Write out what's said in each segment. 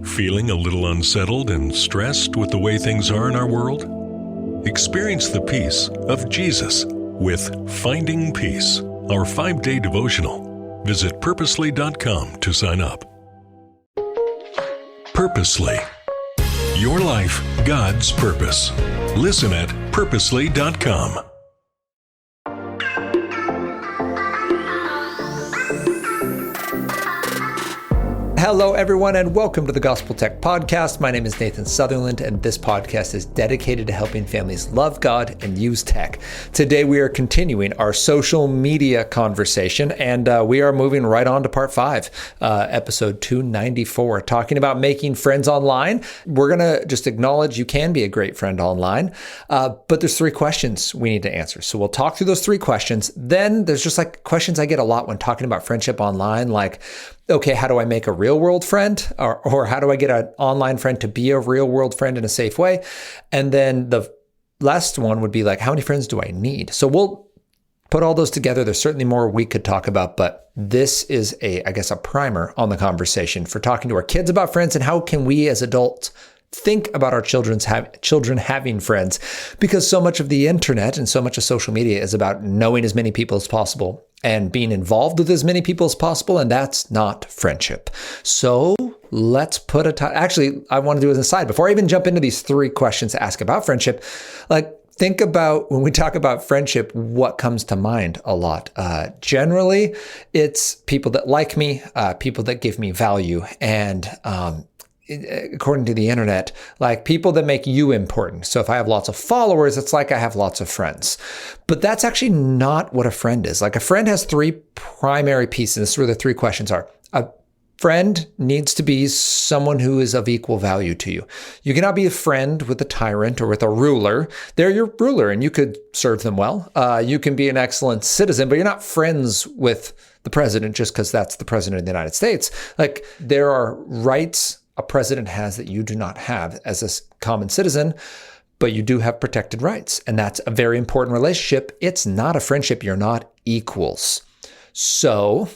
Feeling a little unsettled and stressed with the way things are in our world? Experience the peace of Jesus with Finding Peace, our 5-day devotional. Visit purposely.com to sign up. Purposely. Your life, God's purpose. Listen at purposely.com. Hello, everyone, and welcome to the Gospel Tech Podcast. My name is Nathan Sutherland, and this podcast is dedicated to helping families love God and use tech. Today, we are continuing our social media conversation, and we are moving right on to part 5, episode 294, talking about making friends online. We're going to just acknowledge you can be a great friend online, but there's 3 questions we need to answer. So we'll talk through those 3 questions. Then there's just like questions I get a lot when talking about friendship online, like, okay, how do I make a real world friend? Or how do I get an online friend to be a real world friend in a safe way? And then the last one would be like, how many friends do I need? So we'll put all those together. There's certainly more we could talk about, but this is a primer on the conversation for talking to our kids about friends and how can we as adults think about our children having friends, because so much of the internet and so much of social media is about knowing as many people as possible and being involved with as many people as possible, and that's not friendship. So let's put actually, I want to do as an aside, before I even jump into these 3 questions to ask about friendship, like think about when we talk about friendship, what comes to mind a lot. Generally, it's people that like me, people that give me value, and according to the internet, like people that make you important. So if I have lots of followers, it's like I have lots of friends. But that's actually not what a friend is. Like a friend has 3 primary pieces. This is where the 3 questions are. A friend needs to be someone who is of equal value to you. You cannot be a friend with a tyrant or with a ruler. They're your ruler and you could serve them well. You can be an excellent citizen, but you're not friends with the president just because that's the president of the United States. Like there are rights a president has that you do not have as a common citizen, but you do have protected rights. And that's a very important relationship. It's not a friendship. You're not equals. So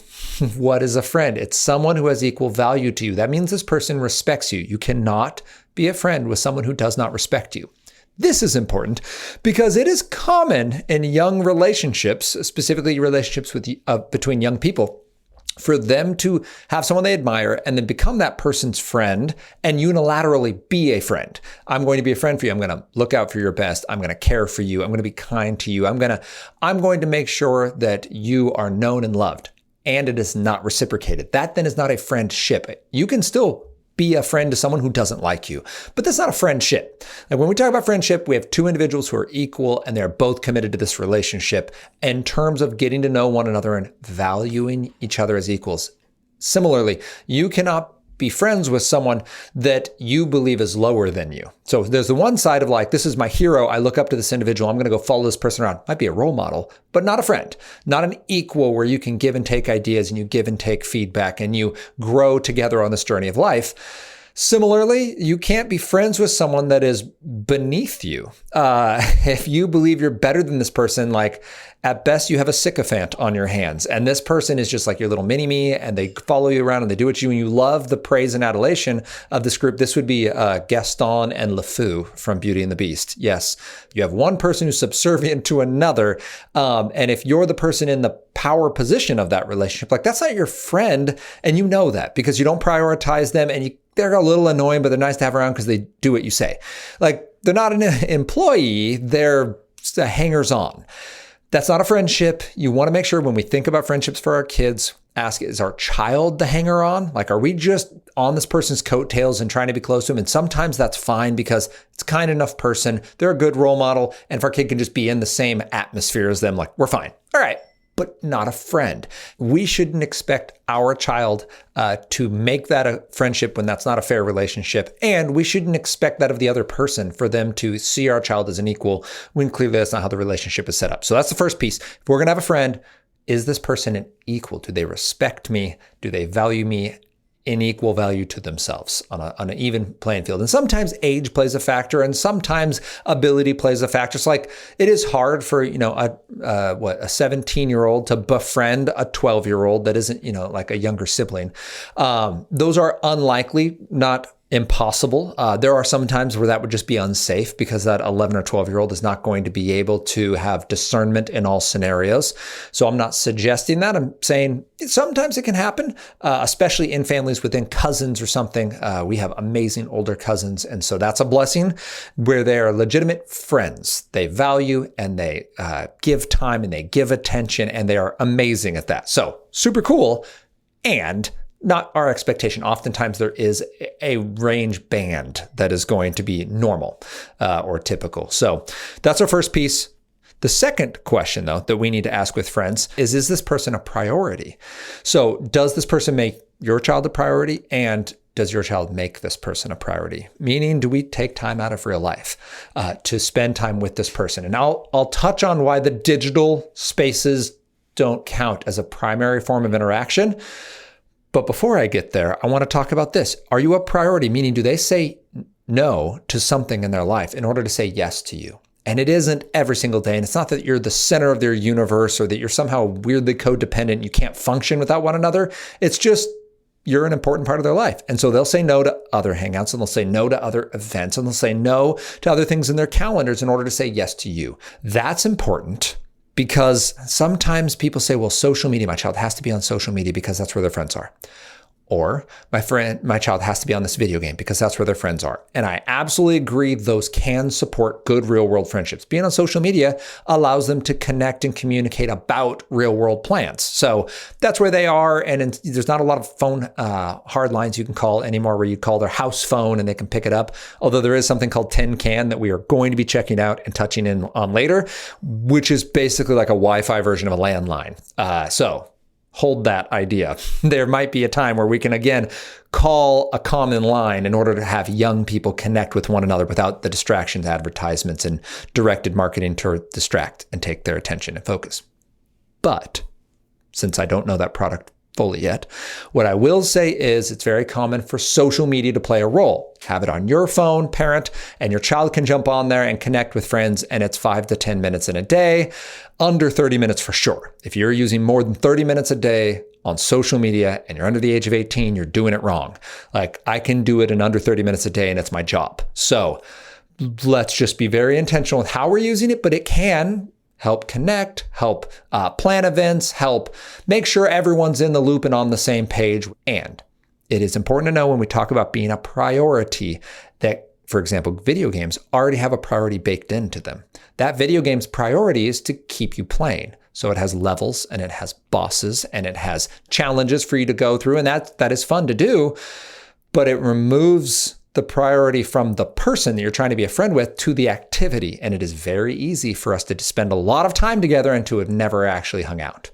what is a friend? It's someone who has equal value to you. That means this person respects you. You cannot be a friend with someone who does not respect you. This is important because it is common in young relationships, specifically relationships with between young people, for them to have someone they admire and then become that person's friend and unilaterally be a friend. I'm going to be a friend for you. I'm going to look out for your best. I'm going to care for you. I'm going to be kind to you. I'm going to make sure that you are known and loved. And it is not reciprocated. That then is not a friendship. You can still be a friend to someone who doesn't like you, but that's not a friendship. Like when we talk about friendship, we have 2 individuals who are equal and they're both committed to this relationship in terms of getting to know one another and valuing each other as equals. Similarly, you cannot be friends with someone that you believe is lower than you. So there's the one side of like, this is my hero. I look up to this individual. I'm going to go follow this person around. Might be a role model, but not a friend, not an equal where you can give and take ideas and you give and take feedback and you grow together on this journey of life. Similarly, you can't be friends with someone that is beneath you. If you believe you're better than this person, like at best you have a sycophant on your hands and this person is just like your little mini-me and they follow you around and they do what you and you love the praise and adulation of this group. This would be Gaston and LeFou from Beauty and the Beast. Yes, you have one person who's subservient to another. And if you're the person in the power position of that relationship, like that's not your friend. And you know that because you don't prioritize them and they're a little annoying, but they're nice to have around because they do what you say. Like they're not an employee, they're hangers-on. That's not a friendship. You want to make sure when we think about friendships for our kids, ask, is our child the hanger-on? Like, are we just on this person's coattails and trying to be close to him? And sometimes that's fine because it's a kind enough person. They're a good role model. And if our kid can just be in the same atmosphere as them, like, we're fine. All right. But not a friend. We shouldn't expect our child to make that a friendship when that's not a fair relationship. And we shouldn't expect that of the other person for them to see our child as an equal when clearly that's not how the relationship is set up. So that's the first piece. If we're going to have a friend, is this person an equal? Do they respect me? Do they value me in equal value to themselves on an even playing field? And sometimes age plays a factor and sometimes ability plays a factor. It's like, it is hard for, a 17-year-old to befriend a 12-year-old that isn't, like a younger sibling. Those are unlikely, not impossible. There are some times where that would just be unsafe because that 11 or 12-year-old is not going to be able to have discernment in all scenarios. So I'm not suggesting that. I'm saying sometimes it can happen, especially in families within cousins or something. We have amazing older cousins, and so that's a blessing where they are legitimate friends. They value and they give time and they give attention, and they are amazing at that. So super cool. And not our expectation. Oftentimes there is a range band that is going to be normal or typical. So that's our first piece. The second question, though, that we need to ask with friends is this person a priority? So does this person make your child a priority? And does your child make this person a priority? Meaning, do we take time out of real life to spend time with this person? And I'll touch on why the digital spaces don't count as a primary form of interaction. But before I get there, I want to talk about this. Are you a priority? Meaning, do they say no to something in their life in order to say yes to you? And it isn't every single day. And it's not that you're the center of their universe or that you're somehow weirdly codependent. You can't function without one another. It's just you're an important part of their life. And so they'll say no to other hangouts, and they'll say no to other events, and they'll say no to other things in their calendars in order to say yes to you. That's important. Because sometimes people say, well, social media, my child has to be on social media because that's where their friends are. Or my child has to be on this video game because that's where their friends are. And I absolutely agree those can support good real world friendships. Being on social media allows them to connect and communicate about real world plans. So that's where they are. And there's not a lot of phone hard lines you can call anymore where you call their house phone and they can pick it up. Although there is something called Tin Can that we are going to be checking out and touching in on later, which is basically like a Wi-Fi version of a landline. So hold that idea. There might be a time where we can, again, call a common line in order to have young people connect with one another without the distractions, advertisements, and directed marketing to distract and take their attention and focus. But since I don't know that product fully yet, what I will say is it's very common for social media to play a role. Have it on your phone, parent, and your child can jump on there and connect with friends, and it's 5 to 10 minutes in a day, under 30 minutes for sure. If you're using more than 30 minutes a day on social media and you're under the age of 18, you're doing it wrong. Like, I can do it in under 30 minutes a day, and it's my job. So let's just be very intentional with how we're using it, but it can help connect, help plan events, help make sure everyone's in the loop and on the same page. And it is important to know when we talk about being a priority that, for example, video games already have a priority baked into them. That video game's priority is to keep you playing. So it has levels and it has bosses and it has challenges for you to go through. And that is fun to do, but it removes the priority from the person that you're trying to be a friend with to the activity. And it is very easy for us to spend a lot of time together and to have never actually hung out.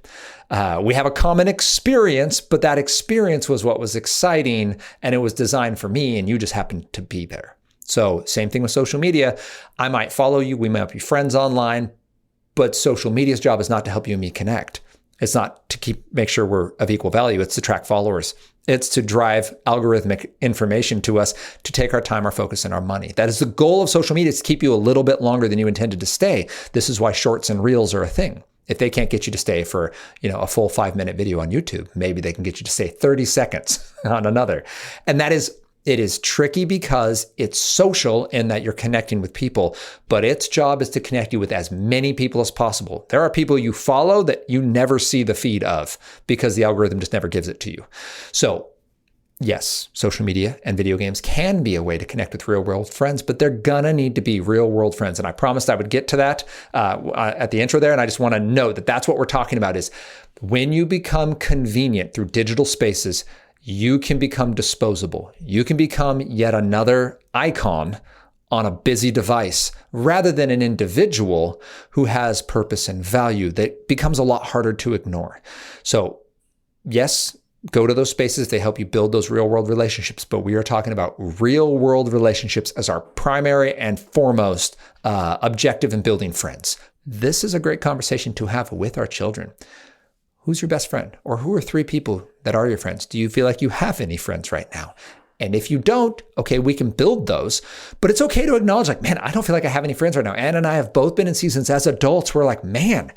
We have a common experience, but that experience was what was exciting and it was designed for me and you just happened to be there. So same thing with social media. I might follow you. We might be friends online, but social media's job is not to help you and me connect. It's not to make sure we're of equal value. It's to track followers. It's to drive algorithmic information to us to take our time, our focus, and our money. That is the goal of social media, is to keep you a little bit longer than you intended to stay. This is why shorts and reels are a thing. If they can't get you to stay for, a full 5-minute video on YouTube, maybe they can get you to stay 30 seconds on another. And it is tricky because it's social in that you're connecting with people, but its job is to connect you with as many people as possible. There are people you follow that you never see the feed of because the algorithm just never gives it to you. So yes, social media and video games can be a way to connect with real world friends, but they're gonna need to be real world friends. And I promised I would get to that at the intro there. And I just wanna note that that's what we're talking about is when you become convenient through digital spaces, you can become disposable. You can become yet another icon on a busy device rather than an individual who has purpose and value that becomes a lot harder to ignore. So yes, go to those spaces. They help you build those real world relationships, but we are talking about real world relationships as our primary and foremost objective in building friends. This is a great conversation to have with our children. Who's your best friend? Or who are 3 people that are your friends? Do you feel like you have any friends right now? And if you don't, okay, we can build those. But it's okay to acknowledge, like, man, I don't feel like I have any friends right now. Anna and I have both been in seasons as adults. We're like, man,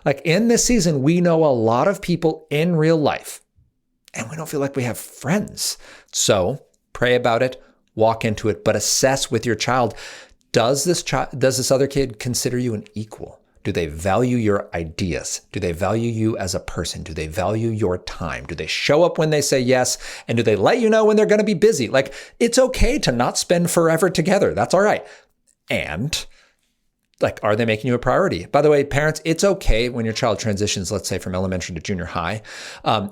like in this season, we know a lot of people in real life and we don't feel like we have friends. So pray about it, walk into it, but assess with your child, does this other kid consider you an equal? Do they value your ideas? Do they value you as a person? Do they value your time? Do they show up when they say yes? And do they let you know when they're going to be busy? Like, it's okay to not spend forever together. That's all right. And like, are they making you a priority? By the way, parents, it's okay when your child transitions, let's say from elementary to junior high.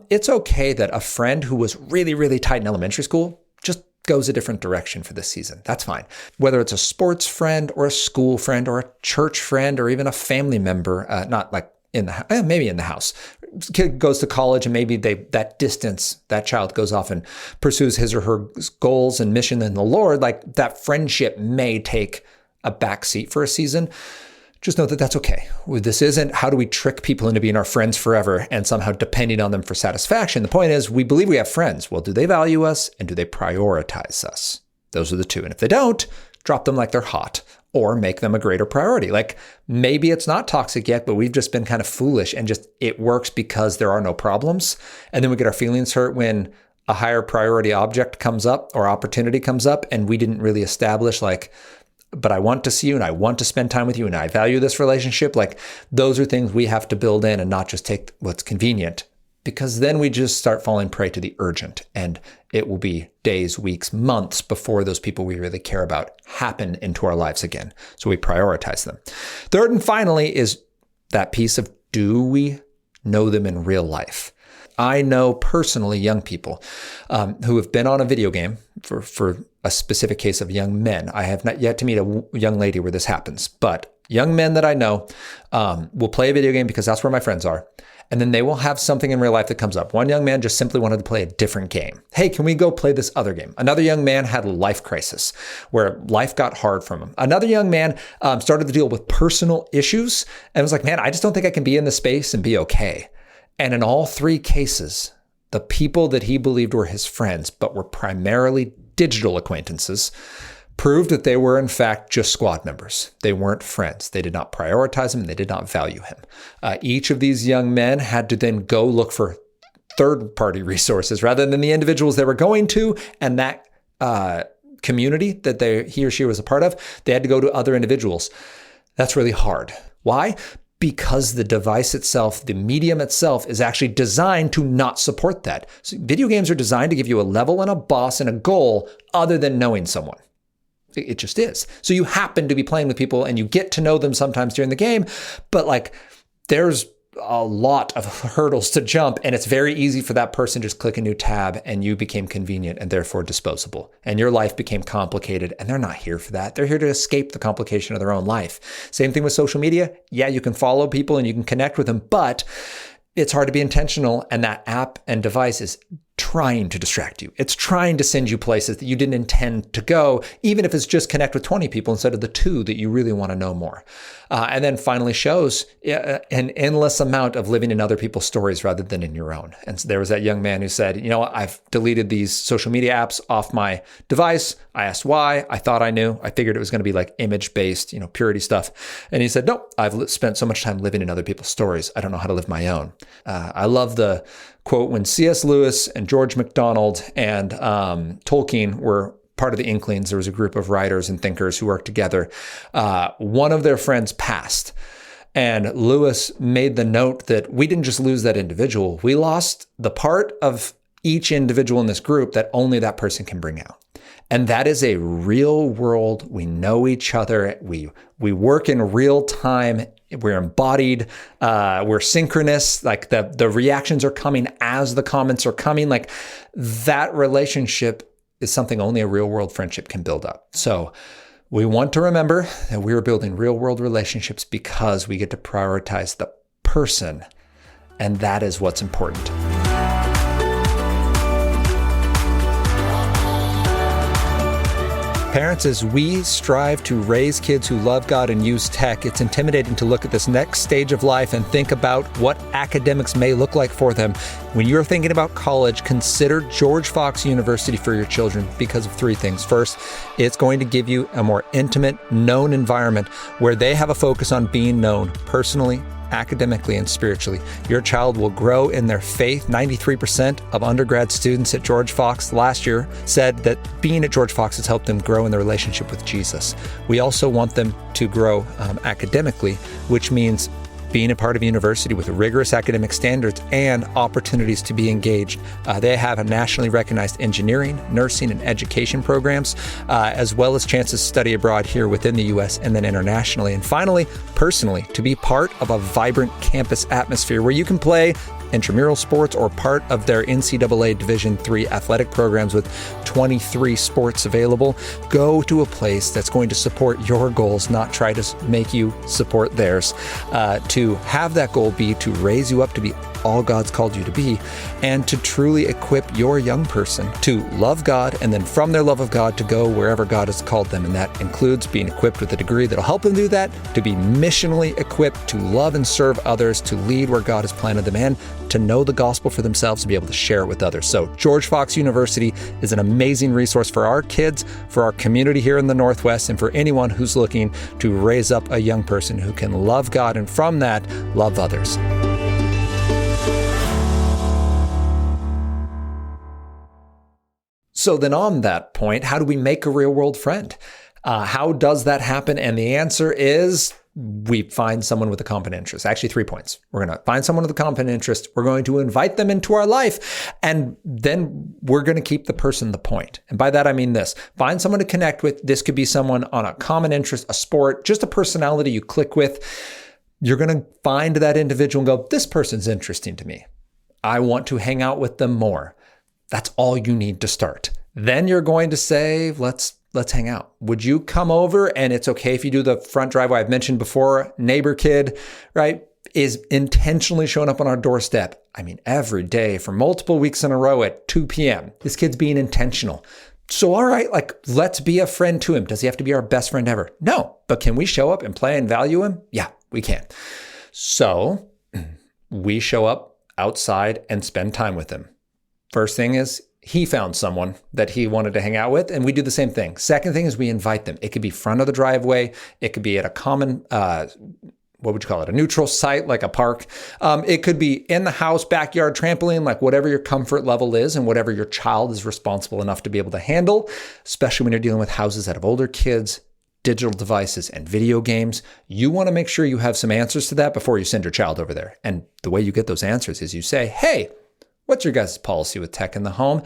It's okay that a friend who was really, really tight in elementary school just goes a different direction for this season. That's fine. Whether it's a sports friend or a school friend or a church friend or even a family member, not like in the maybe in the house. Kid goes to college and maybe that child goes off and pursues his or her goals and mission in the Lord. Like, that friendship may take a backseat for a season. Just know that that's okay. This isn't how do we trick people into being our friends forever and somehow depending on them for satisfaction. The point is, we believe we have friends. Well, do they value us and do they prioritize us? Those are the two. And if they don't, drop them like they're hot or make them a greater priority. Like, maybe it's not toxic yet, but we've just been kind of foolish and just it works because there are no problems. And then we get our feelings hurt when a higher priority object comes up or opportunity comes up and we didn't really establish like, but I want to see you and I want to spend time with you and I value this relationship. Like, those are things we have to build in and not just take what's convenient, because then we just start falling prey to the urgent and it will be days, weeks, months before those people we really care about happen into our lives again. So we prioritize them. Third and finally is that piece of, do we know them in real life? I know personally young people who have been on a video game for a specific case of young men. I have not yet to meet a young lady where this happens, but young men that I know will play a video game because that's where my friends are. And then they will have something in real life that comes up. One young man just simply wanted to play a different game. Hey, can we go play this other game? Another young man had a life crisis where life got hard from him. Another young man started to deal with personal issues and was like, man, I just don't think I can be in this space and be okay. And in all three cases, the people that he believed were his friends, but were primarily digital acquaintances, proved that they were in fact just squad members. They weren't friends. They did not prioritize him. They did not value him. Each of these young men had to then go look for third-party resources rather than the individuals they were going to, and that community that he or she was a part of, they had to go to other individuals. That's really hard. Why? Because the device itself, the medium itself, is actually designed to not support that. So video games are designed to give you a level and a boss and a goal other than knowing someone. It just is. So you happen to be playing with people and you get to know them sometimes during the game, but like there's a lot of hurdles to jump and it's very easy for that person to just click a new tab and you became convenient and therefore disposable and your life became complicated and they're not here for that. They're here to escape the complication of their own life. Same thing with social media. Yeah, you can follow people and you can connect with them, but it's hard to be intentional and that app and device is trying to distract you. It's trying to send you places that you didn't intend to go, even if it's just connect with 20 people instead of the 2 that you really want to know more. And then finally shows an endless amount of living in other people's stories rather than in your own. And so there was that young man who said, you know what, I've deleted these social media apps off my device. I asked why. I thought I knew. I figured it was going to be like image-based, purity stuff. And he said, nope, I've spent so much time living in other people's stories. I don't know how to live my own. I love the quote, when C.S. Lewis and George MacDonald and Tolkien were part of the Inklings, there was a group of writers and thinkers who worked together. One of their friends passed, and Lewis made the note that we didn't just lose that individual, we lost the part of each individual in this group that only that person can bring out. And that is a real world. We know each other. We work in real time. We're embodied. We're synchronous. Like the reactions are coming as the comments are coming. Like that relationship is something only a real world friendship can build up. So we want to remember that we are building real world relationships because we get to prioritize the person. And that is what's important. Parents, as we strive to raise kids who love God and use tech, it's intimidating to look at this next stage of life and think about what academics may look like for them. When you're thinking about college, consider George Fox University for your children because of 3 things. First, it's going to give you a more intimate, known environment where they have a focus on being known personally, academically and spiritually. Your child will grow in their faith. 93% of undergrad students at George Fox last year said that being at George Fox has helped them grow in their relationship with Jesus. We also want them to grow academically, which means being a part of a university with rigorous academic standards and opportunities to be engaged. They have a nationally recognized engineering, nursing, and education programs, as well as chances to study abroad here within the U.S. and then internationally. And finally, personally, to be part of a vibrant campus atmosphere where you can play intramural sports or part of their NCAA Division III athletic programs with 23 sports available. Go to a place that's going to support your goals, not try to make you support theirs. To have that goal be to raise you up to be all God's called you to be, and to truly equip your young person to love God, and then from their love of God to go wherever God has called them. And that includes being equipped with a degree that'll help them do that, to be missionally equipped to love and serve others, to lead where God has planted them, and to know the gospel for themselves, to be able to share it with others. So George Fox University is an amazing resource for our kids, for our community here in the Northwest, and for anyone who's looking to raise up a young person who can love God and from that, love others. So then on that point, how do we make a real world friend? How does that happen? And the answer is we find someone with a common interest. Actually, 3 points. We're going to find someone with a common interest. We're going to invite them into our life. And then we're going to keep the person the point. And by that, I mean this. Find someone to connect with. This could be someone on a common interest, a sport, just a personality you click with. You're going to find that individual and go, this person's interesting to me. I want to hang out with them more. That's all you need to start. Then you're going to say, let's hang out. Would you come over? And it's okay if you do the front driveway. I've mentioned before, neighbor kid, right, is intentionally showing up on our doorstep. I mean, every day for multiple weeks in a row at 2 p.m. This kid's being intentional. So, all right, let's be a friend to him. Does he have to be our best friend ever? No. But can we show up and play and value him? Yeah, we can. So we show up outside and spend time with him. First thing is he found someone that he wanted to hang out with, and we do the same thing. Second thing is we invite them. It could be front of the driveway. It could be at a common, what would you call it? A neutral site, like a park. It could be in the house, backyard, trampoline, like whatever your comfort level is and whatever your child is responsible enough to be able to handle, especially when you're dealing with houses that have older kids, digital devices, and video games. You want to make sure you have some answers to that before you send your child over there. And the way you get those answers is you say, hey, what's your guys' policy with tech in the home?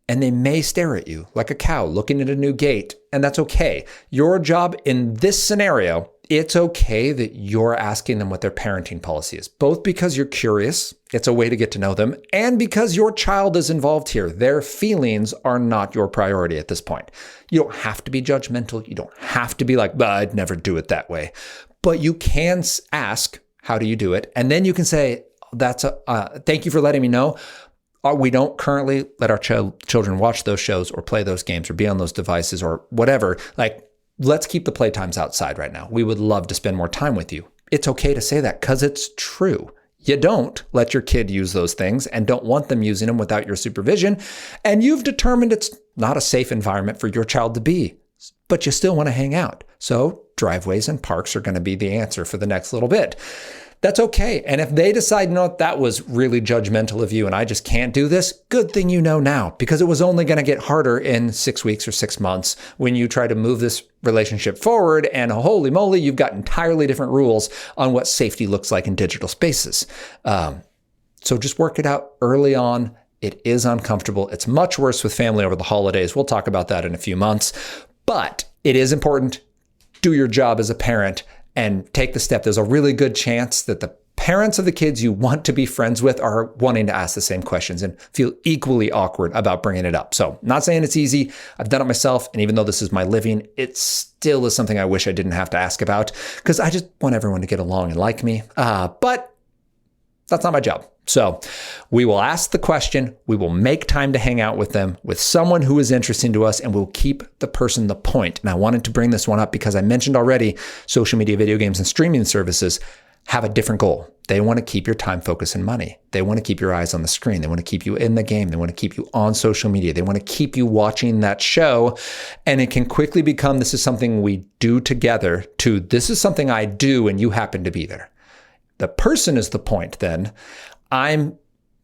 And they may stare at you like a cow looking at a new gate, and that's okay. Your job in this scenario, it's okay that you're asking them what their parenting policy is, both because you're curious, it's a way to get to know them, and because your child is involved here. Their feelings are not your priority at this point. You don't have to be judgmental. You don't have to be like, I'd never do it that way. But you can ask, how do you do it? And then you can say, thank you for letting me know. We don't currently let our children watch those shows or play those games or be on those devices or whatever. Let's keep the playtimes outside right now. We would love to spend more time with you. It's okay to say that because it's true. You don't let your kid use those things and don't want them using them without your supervision. And you've determined it's not a safe environment for your child to be, but you still want to hang out. So driveways and parks are going to be the answer for the next little bit. That's okay. And if they decide, no, that was really judgmental of you and I just can't do this, good thing you know now, because it was only going to get harder in 6 weeks or 6 months when you try to move this relationship forward. And holy moly, you've got entirely different rules on what safety looks like in digital spaces. So just work it out early on. It is uncomfortable. It's much worse with family over the holidays. We'll talk about that in a few months. But it is important. Do your job as a parent and take the step. There's a really good chance that the parents of the kids you want to be friends with are wanting to ask the same questions and feel equally awkward about bringing it up. So not saying it's easy. I've done it myself. And even though this is my living, it still is something I wish I didn't have to ask about because I just want everyone to get along and like me. But that's not my job. So we will ask the question, we will make time to hang out with them, with someone who is interesting to us, and we'll keep the person the point. And I wanted to bring this one up because I mentioned already social media, video games, and streaming services have a different goal. They want to keep your time, focus, and money. They want to keep your eyes on the screen. They want to keep you in the game. They want to keep you on social media. They want to keep you watching that show. And it can quickly become, this is something we do together, to this is something I do and you happen to be there. The person is the point then. I'm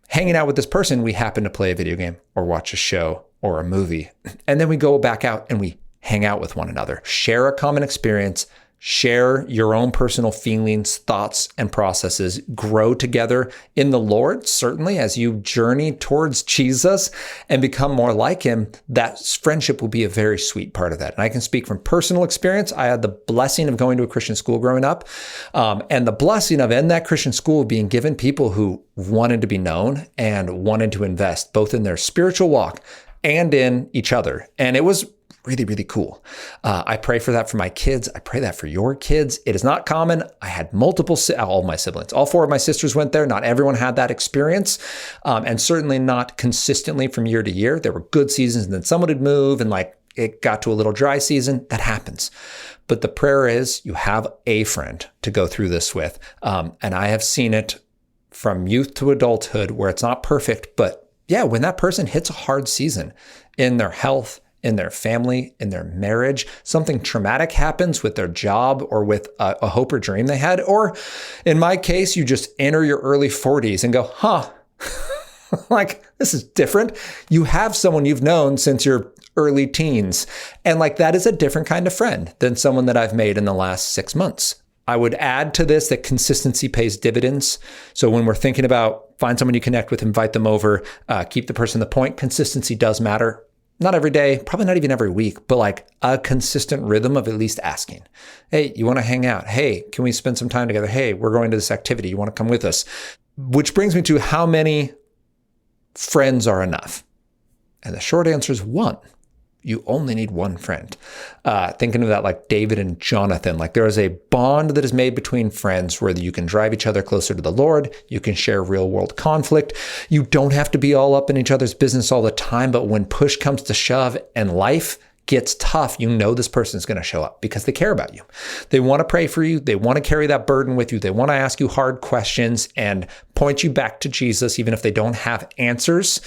hanging out with this person. We happen to play a video game or watch a show or a movie. And then we go back out and we hang out with one another, share a common experience, share your own personal feelings, thoughts, and processes, grow together in the Lord. Certainly, as you journey towards Jesus and become more like him, that friendship will be a very sweet part of that. And I can speak from personal experience. I had the blessing of going to a Christian school growing up, and the blessing of in that Christian school being given people who wanted to be known and wanted to invest both in their spiritual walk and in each other. And it was really, really cool. I pray for that for my kids. I pray that for your kids. It is not common. I had all my siblings, all 4 of my sisters went there. Not everyone had that experience, and certainly not consistently from year to year. There were good seasons, and then someone would move, and it got to a little dry season. That happens. But the prayer is you have a friend to go through this with. And I have seen it from youth to adulthood where it's not perfect, but yeah, when that person hits a hard season in their health, in their family, in their marriage, something traumatic happens with their job or with a hope or dream they had. Or in my case, you just enter your early 40s and go, this is different. You have someone you've known since your early teens. And that is a different kind of friend than someone that I've made in the last 6 months. I would add to this that consistency pays dividends. So when we're thinking about find someone you connect with, invite them over, keep the person the point, consistency does matter. Not every day, probably not even every week, but a consistent rhythm of at least asking, hey, you want to hang out? Hey, can we spend some time together? Hey, we're going to this activity. You want to come with us? Which brings me to how many friends are enough? And the short answer is 1. You only need 1 friend. Thinking of that like David and Jonathan, there is a bond that is made between friends where you can drive each other closer to the Lord. You can share real world conflict. You don't have to be all up in each other's business all the time. But when push comes to shove and life gets tough, you know this person is going to show up because they care about you. They want to pray for you. They want to carry that burden with you. They want to ask you hard questions and point you back to Jesus, even if they don't have answers.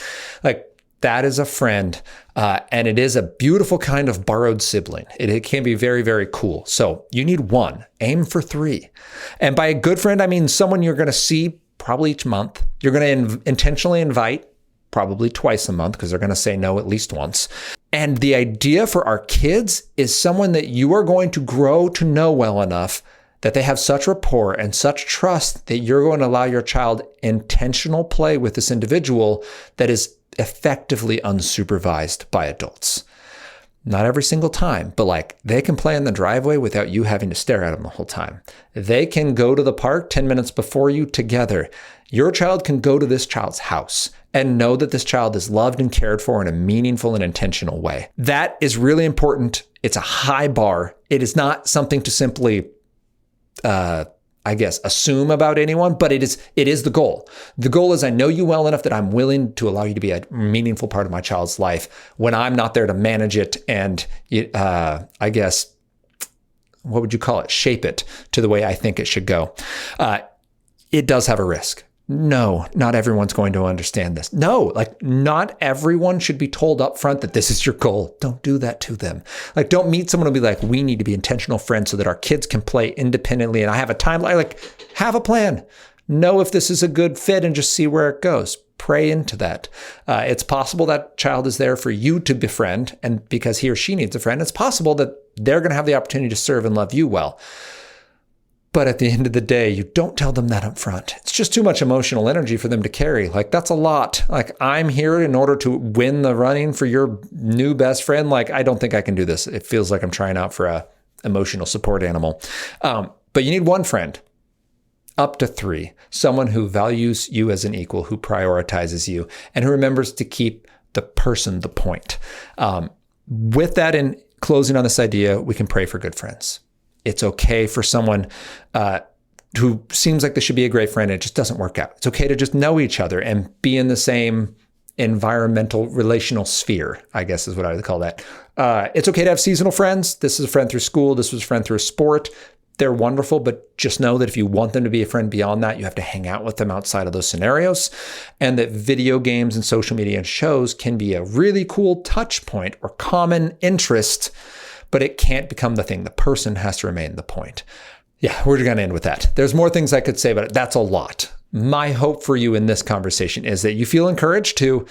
That is a friend, and it is a beautiful kind of borrowed sibling. It can be very, very cool. So you need 1. Aim for 3. And by a good friend, I mean someone you're going to see probably each month. You're going to intentionally invite probably twice a month because they're going to say no at least once. And the idea for our kids is someone that you are going to grow to know well enough that they have such rapport and such trust that you're going to allow your child intentional play with this individual that is effectively unsupervised by adults. Not every single time, but they can play in the driveway without you having to stare at them the whole time. They can go to the park 10 minutes before you together. Your child can go to this child's house and know that this child is loved and cared for in a meaningful and intentional way. That is really important. It's a high bar. It is not something to simply assume about anyone, but it is the goal. The goal is I know you well enough that I'm willing to allow you to be a meaningful part of my child's life when I'm not there to manage it and, what would you call it? Shape it to the way I think it should go. It does have a risk. No, not everyone's going to understand this. No, not everyone should be told up front that this is your goal. Don't do that to them. Don't meet someone and be like, we need to be intentional friends so that our kids can play independently. And I have a timeline. Have a plan. Know if this is a good fit and just see where it goes. Pray into that. It's possible that child is there for you to befriend, and because he or she needs a friend, it's possible that they're going to have the opportunity to serve and love you well. But at the end of the day, you don't tell them that up front. It's just too much emotional energy for them to carry. That's a lot. I'm here in order to win the running for your new best friend. I don't think I can do this. It feels like I'm trying out for a emotional support animal. But you need 1 friend, up to 3. Someone who values you as an equal, who prioritizes you, and who remembers to keep the person the point. With that, in closing on this idea, we can pray for good friends. It's okay for someone who seems like they should be a great friend and it just doesn't work out. It's okay to just know each other and be in the same environmental relational sphere, I guess is what I would call that. It's okay to have seasonal friends. This is a friend through school. This was a friend through a sport. They're wonderful, but just know that if you want them to be a friend beyond that, you have to hang out with them outside of those scenarios, and that video games and social media and shows can be a really cool touch point or common interest, but it can't become the thing. The person has to remain the point. Yeah, we're going to end with that. There's more things I could say, but that's a lot. My hope for you in this conversation is that you feel encouraged to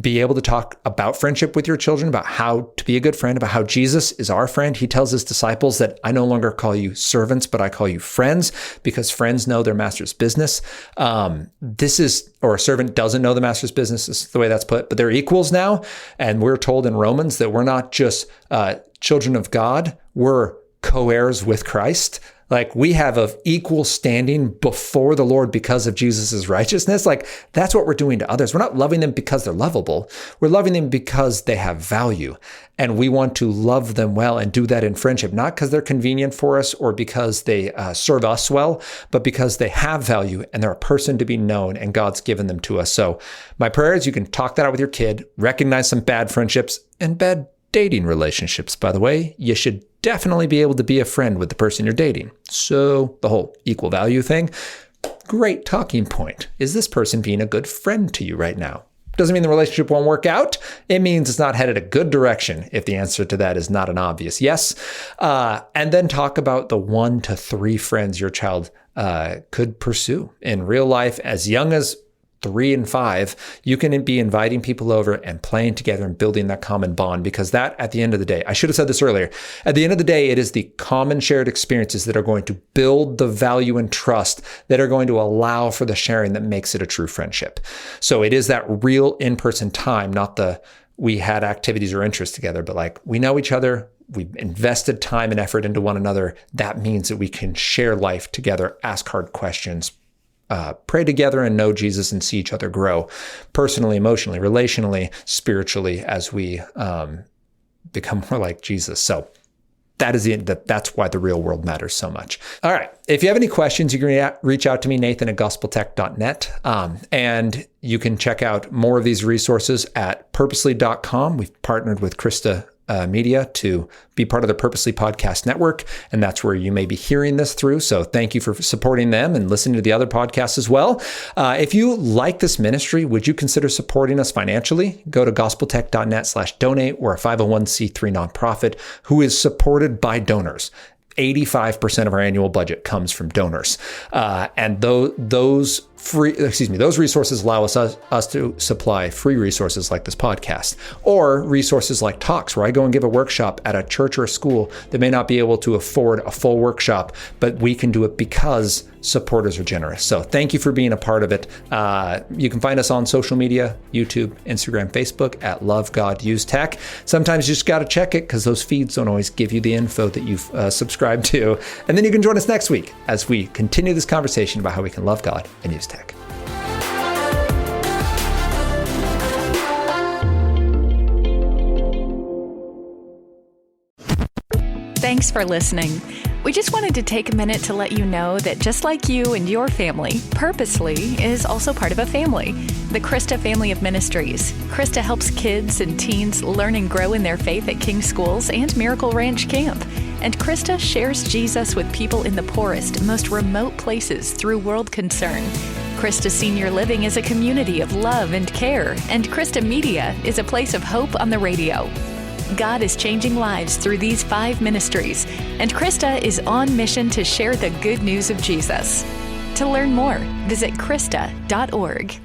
be able to talk about friendship with your children, about how to be a good friend, about how Jesus is our friend. He tells his disciples that I no longer call you servants, but I call you friends, because friends know their master's business. Or a servant doesn't know the master's business, is the way that's put, but they're equals now. And we're told in Romans that we're not just children of God, we're co-heirs with Christ. Like, we have an equal standing before the Lord because of Jesus's righteousness. Like, that's what we're doing to others. We're not loving them because they're lovable. We're loving them because they have value. And we want to love them well and do that in friendship, not because they're convenient for us or because they serve us well, but because they have value and they're a person to be known and God's given them to us. So my prayer is you can talk that out with your kid, recognize some bad friendships and bad dating relationships. By the way, you should definitely be able to be a friend with the person you're dating. So the whole equal value thing, great talking point. Is this person being a good friend to you right now? Doesn't mean the relationship won't work out. It means it's not headed a good direction if the answer to that is not an obvious yes. And then talk about the 1 to 3 friends your child could pursue in real life. As young as 3 and 5, you can be inviting people over and playing together and building that common bond, because that, at the end of the day, I should have said this earlier, at the end of the day, it is the common shared experiences that are going to build the value and trust that are going to allow for the sharing that makes it a true friendship. So it is that real in-person time, not the we had activities or interests together, but like, we know each other, we've invested time and effort into one another. That means that we can share life together, ask hard questions, pray together and know Jesus and see each other grow personally, emotionally, relationally, spiritually as we become more like Jesus. So that's why the real world matters so much. All right. If you have any questions, you can reach out to me, Nathan@gospeltech.net. And you can check out more of these resources at purposely.com. We've partnered with Krista Media to be part of the Purposely Podcast Network, and that's where you may be hearing this through. So thank you for supporting them and listening to the other podcasts as well. If you like this ministry, would you consider supporting us financially? Go to gospeltech.net/donate. We're a 501c3 nonprofit who is supported by donors. 85% of our annual budget comes from donors. And those resources allow us to supply free resources like this podcast, or resources like talks, where I go and give a workshop at a church or a school that may not be able to afford a full workshop, but we can do it because supporters are generous. So thank you for being a part of it. You can find us on social media, YouTube, Instagram, Facebook at Love God Use Tech. Sometimes you just got to check it because those feeds don't always give you the info that you've subscribed to. And then you can join us next week as we continue this conversation about how we can love God and use tech. Thanks for listening. We just wanted to take a minute to let you know that just like you and your family, Purposely is also part of a family, the Krista Family of Ministries. Krista helps kids and teens learn and grow in their faith at King Schools and Miracle Ranch Camp. And Krista shares Jesus with people in the poorest, most remote places through World Concern. Krista Senior Living is a community of love and care, and Krista Media is a place of hope on the radio. God is changing lives through these 5 ministries, and Krista is on mission to share the good news of Jesus. To learn more, visit krista.org.